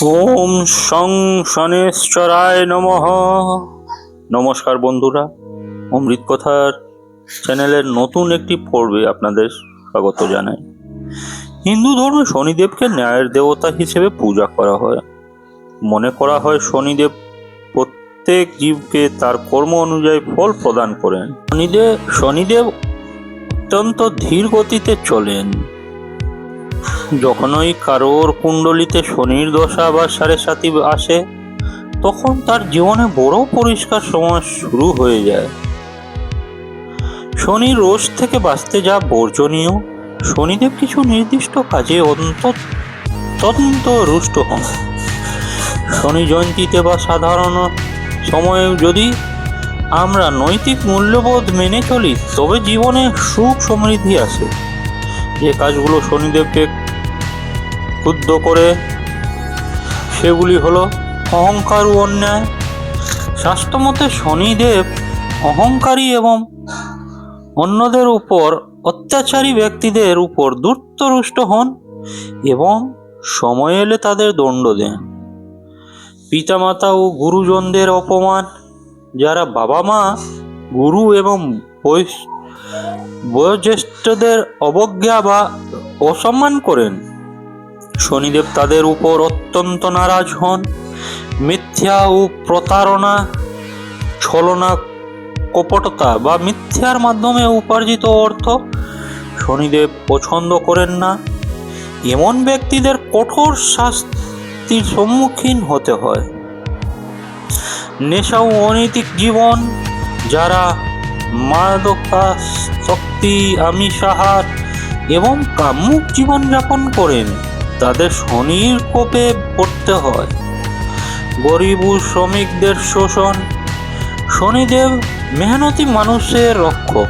ওম শং শনেশ্বরায় নমঃ। নমস্কার বন্ধুরা, অমৃত কথার চ্যানেলের নতুন একটি পর্বে আপনাদের স্বাগত জানাই। হিন্দু ধর্মে শনিদেবকে ন্যায়ের দেবতা হিসেবে পূজা করা হয়। মনে করা হয় শনিদেব প্রত্যেক জীবকে তার কর্ম অনুযায়ী ফল প্রদান করেন। শনিদেব অত্যন্ত ধীর গতিতে চলেন। যখনই কারোর কুণ্ডলিতে শনির দশা বা সাড়ে সাতি আসে, তখন তার জীবনে বড় পরিষ্কার সময় শুরু হয়ে যায়। শনির রোষ থেকে বাঁচতে যা বর্জনীয়, শনিদেব কিছু নির্দিষ্ট কাজে অত্যন্ত রুষ্ট হন। শনি জয়ন্তীতে বা সাধারণ সময়ে যদি আমরা নৈতিক মূল্যবোধ মেনে চলি, তবে জীবনে সুখ সমৃদ্ধি আসে। যে কাজগুলো শনিদেবকে ক্ষুব্ধ করে সেগুলি হলো অহংকার ও অন্যায়। শাস্ত্রমতে শনিদেব অহংকারী এবং অন্যদের উপর অত্যাচারী ব্যক্তিদের উপর দুর্তরুষ্ট হন এবং সময় এলে তাদের দণ্ড দেন। পিতামাতা ও গুরুজনদের অপমান, যারা বাবা মা, গুরু এবং বয়োজ্যেষ্ঠদের অবজ্ঞা বা অসম্মান করেন, শনিদেব তাদের উপর অত্যন্ত নারাজ হন। মিথ্যা ও প্রতারণা, ছলনা, কপটতা বা মিথ্যার মাধ্যমে উপার্জিত অর্থ শনিদেব পছন্দ করেন না। এমন ব্যক্তিদের কঠোর শাস্তির সম্মুখীন হতে হয়। নেশা ও অনৈতিক জীবন, যারা মাদকাসক্তি, আমিষাহার এবং কামুক জীবনযাপন করেন, তাদের শনির কোপে পড়তে হয়। গরিব ও শ্রমিকদের শোষণ, শনিদেব মেহনতি মানুষের রক্ষক,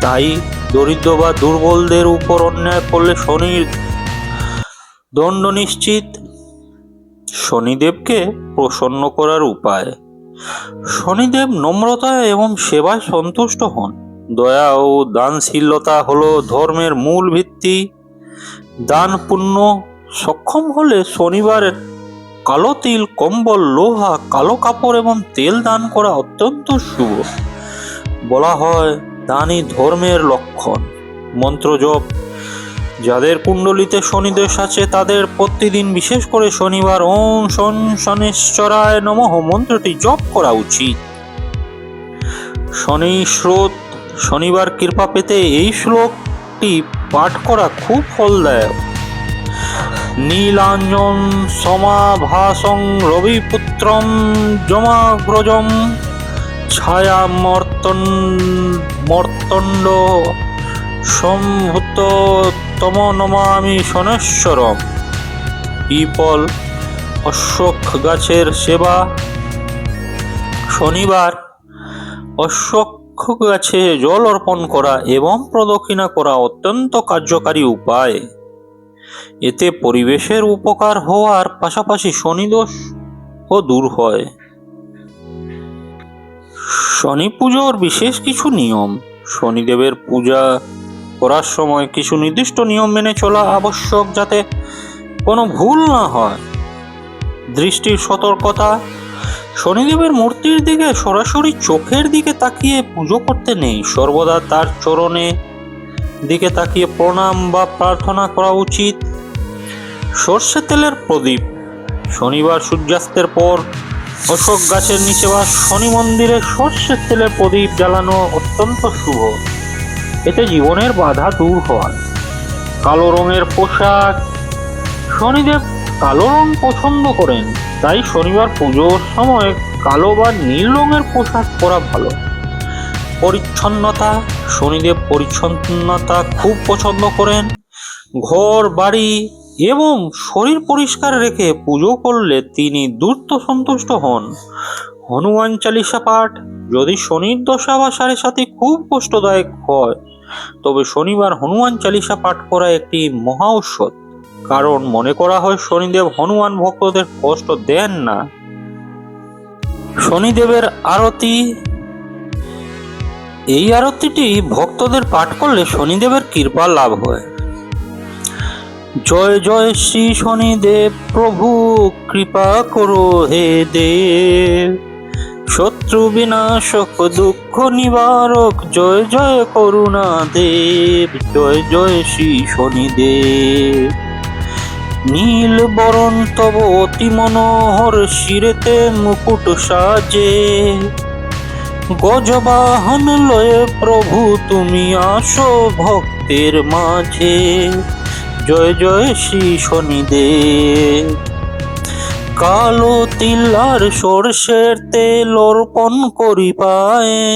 তাই দরিদ্র বা দুর্বলদের উপর অন্যায় করলে শনির দণ্ড নিশ্চিত। শনিদেবকে প্রসন্ন করার উপায়: শনিদেব নম্রতা এবং সেবায় সন্তুষ্ট হন। দয়া ও দানশীলতা হলো ধর্মের মূল ভিত্তি। দান পুণ্য সক্ষম হলে শনিবারের কালো তিল, কম্বল, লোহা, কালো কাপড় এবং তেল দান করা অত্যন্ত শুভ। বলা হয় দানই ধর্মের লক্ষণ। মন্ত্র জপ: যাদের কুণ্ডলিতে শনিদোষ আছে, তাদের প্রতিদিন, বিশেষ করে শনিবার, ওম শং শনেশ্বরায় নমঃ মন্ত্রটি জপ করা উচিত। শনি স্রোত: শনিবার কৃপা পেতে এই শ্লোকটি পাঠ করা খুব ফলদায়ক। নীলাঞ্জন সমাভাসং রবিপুত্রম যমাগ্রজম ছায়া মর্তণ্ড সম্ভূত তম নমামি শনেশ্বরম। পিপল, অশ্বক গাছের সেবা: শনিবার অশ্বক গাছে জল অর্পণ করা এবং প্রদক্ষিণা করা অত্যন্ত কার্যকারী উপায়। এতে পরিবেশের উপকার হওয়ার পাশাপাশি শনিদোষও দূর হয়। শনি পুজোর বিশেষ কিছু নিয়ম: শনিদেবের পূজা করার সময় কিছু নির্দিষ্ট নিয়ম মেনে চলা আবশ্যক, যাতে কোনো ভুল না হয়। দৃষ্টির সতর্কতা: শনিদেবের মূর্তির দিকে সরাসরি চোখের দিকে তাকিয়ে পুজো করতে নেই। সর্বদা তার চরণে দিকে তাকিয়ে প্রণাম বা প্রার্থনা করা উচিত। সর্ষে তেলের প্রদীপ: শনিবার সূর্যাস্তের পর অশোক গাছের নিচে বা শনি মন্দিরে সর্ষের তেলের প্রদীপ জ্বালানো অত্যন্ত শুভ। এতে জীবনের বাধা দূর হয়। কালো রঙের পোশাক: শনিদেব কালো রং পছন্দ করেন, তাই শনিবার পুজোর সময় কালো বা নীল রঙের পোশাক পরা ভালো। পরিচ্ছন্নতা: শনিদেব পরিচ্ছন্নতা খুব পছন্দ করেন। ঘর, বাড়ি এবং শরীর পরিষ্কার রেখে পুজো করলে তিনি দ্রুত সন্তুষ্ট হন। হনুমান চালিসা পাঠ: যদি শনির দশা বা সাড়ে সাতি খুব কষ্টদায়ক হয়, তবে শনিবার হনুমান চালিসা পাঠ করা একটি মহা ঔষধ, কারণ মনে করা হয় শনিদেব হনুমান ভক্তদের কষ্ট দেন না। শনিদেবের আরতি: এই আরতিটি ভক্তদের পাঠ করলে শনিদেবের কৃপা লাভ হয়। জয় জয় শ্রী শনিদেব, প্রভু কৃপা করো হে দেব। শত্রু বিনাশক, দুঃখ নিবারক, জয় জয় করুণা দেব। জয় জয় শ্রী শনিদেব। নীল বরণ তব অতি মনোহর, শিরেতে মুকুট সাজে। গজবাহন লয়ে প্রভু তুমি আসো ভক্তের মাঝে। জয় জয় শ্রী শনিদেব। কালো তিল আর সর্ষের তেল অর্পণ করি পায়ে।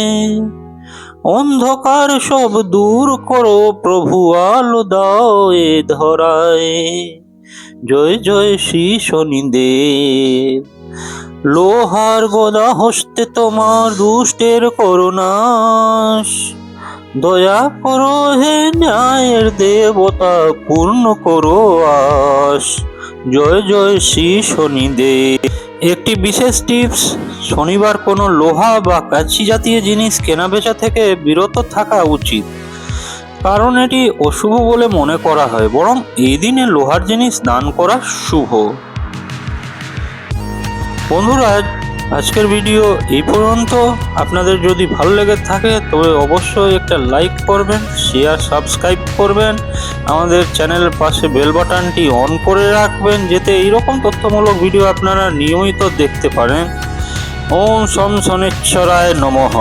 অন্ধকার সব দূর করো প্রভু, আলো দাও এ ধরায়। জয় জয় শ্রী শনিদেব। লোহার গদা হস্তে তোমার দুষ্টের করুণাস। দয়া করো হে ন্যায়ের দেবতা, পূর্ণ করো আস। জয় জয় শ্রী শনিদেব। একটি বিশেষ টিপস, শনিবার কোনো লোহা বা কাঁচি জাতীয় জিনিস কেনাবেচা থেকে বিরত থাকা উচিত, কারণ এটি অশুভ বলে মনে করা হয়। বরং এই দিনে লোহার জিনিস দান করা শুভ। বন্ধুরা, আজকের ভিডিও এই পর্যন্ত। আপনাদের যদি ভালো লেগে থাকে তবে অবশ্যই একটা লাইক করবেন, শেয়ার, সাবস্ক্রাইব করবেন। আমাদের চ্যানেলের পাশে বেল বাটনটি অন করে রাখবেন, যাতে এইরকম তথ্যমূলক ভিডিও আপনারা নিয়মিত দেখতে পারেন। ওম শম শনিশ্চরায় নমঃ।